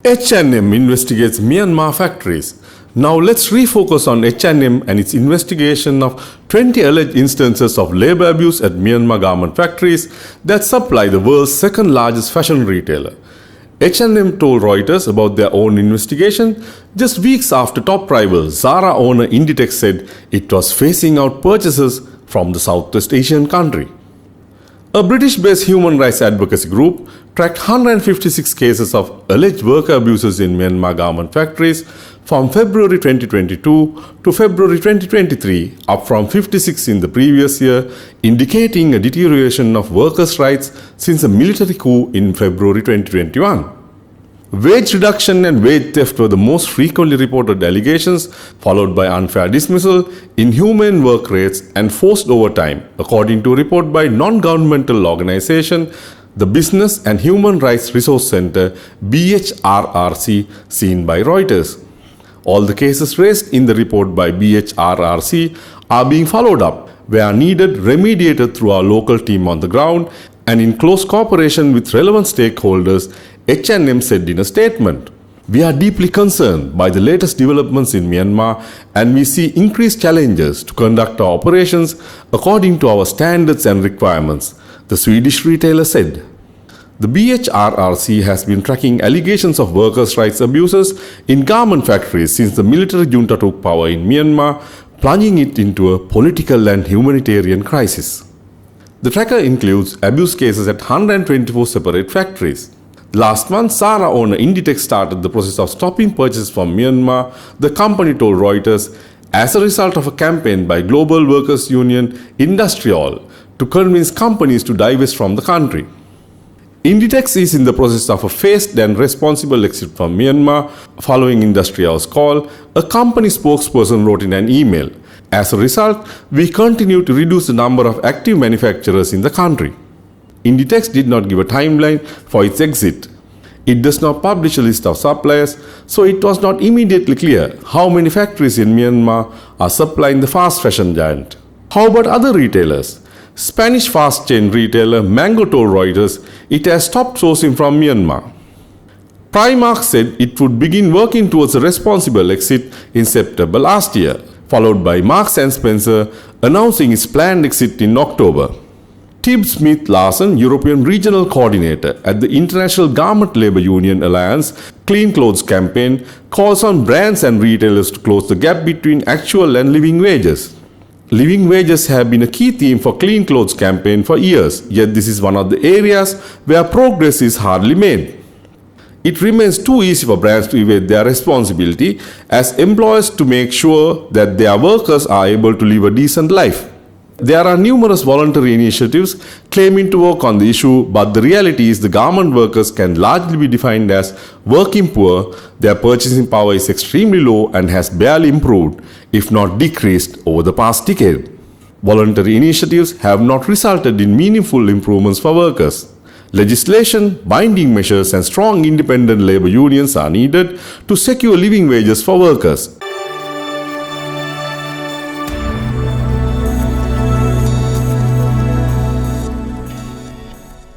H&M investigates Myanmar factories. Now let's refocus on H&M and its investigation of 20 alleged instances of labor abuse at Myanmar garment factories that supply the world's second largest fashion retailer. H&M told Reuters about their own investigation just weeks after top rival Zara owner Inditex said it was phasing out purchases from the Southeast Asian country. A British-based human rights advocacy group tracked 156 cases of alleged worker abuses in Myanmar garment factories from February 2022 to February 2023, up from 56 in the previous year, indicating a deterioration of workers' rights since a military coup in February 2021. Wage reduction and wage theft were the most frequently reported allegations, followed by unfair dismissal, inhumane work rates, and forced overtime, according to a report by non-governmental organization, the Business and Human Rights Resource Center (BHRRC), seen by Reuters. All the cases raised in the report by BHRRC are being followed up, where needed remediated through our local team on the ground and in close cooperation with relevant stakeholders, H&M said in a statement. We are deeply concerned by the latest developments in Myanmar and we see increased challenges to conduct our operations according to our standards and requirements, the Swedish retailer said. The BHRRC has been tracking allegations of workers' rights abuses in garment factories since the military junta took power in Myanmar, plunging it into a political and humanitarian crisis. The tracker includes abuse cases at 124 separate factories. Last month, Zara owner Inditex started the process of stopping purchases from Myanmar, the company told Reuters, as a result of a campaign by global workers' union Industrial to convince companies to divest from the country. Inditex is in the process of a phased and responsible exit from Myanmar following Industrial's call, a company spokesperson wrote in an email. As a result, we continue to reduce the number of active manufacturers in the country. Inditex did not give a timeline for its exit. It does not publish a list of suppliers, so it was not immediately clear how many factories in Myanmar are supplying the fast fashion giant. How about other retailers? Spanish fast chain retailer Mango told Reuters it has stopped sourcing from Myanmar. Primark said it would begin working towards a responsible exit in September last year, followed by Marks & Spencer announcing its planned exit in October. Tib Smith-Larsen, European Regional Coordinator at the International Garment Labour Union Alliance Clean Clothes Campaign, calls on brands and retailers to close the gap between actual and living wages. Living wages have been a key theme for Clean Clothes Campaign for years, yet this is one of the areas where progress is hardly made. It remains too easy for brands to evade their responsibility as employers to make sure that their workers are able to live a decent life. There are numerous voluntary initiatives claiming to work on the issue, but the reality is the garment workers can largely be defined as working poor, their purchasing power is extremely low and has barely improved, if not decreased, over the past decade. Voluntary initiatives have not resulted in meaningful improvements for workers. Legislation, binding measures and strong independent labor unions are needed to secure living wages for workers.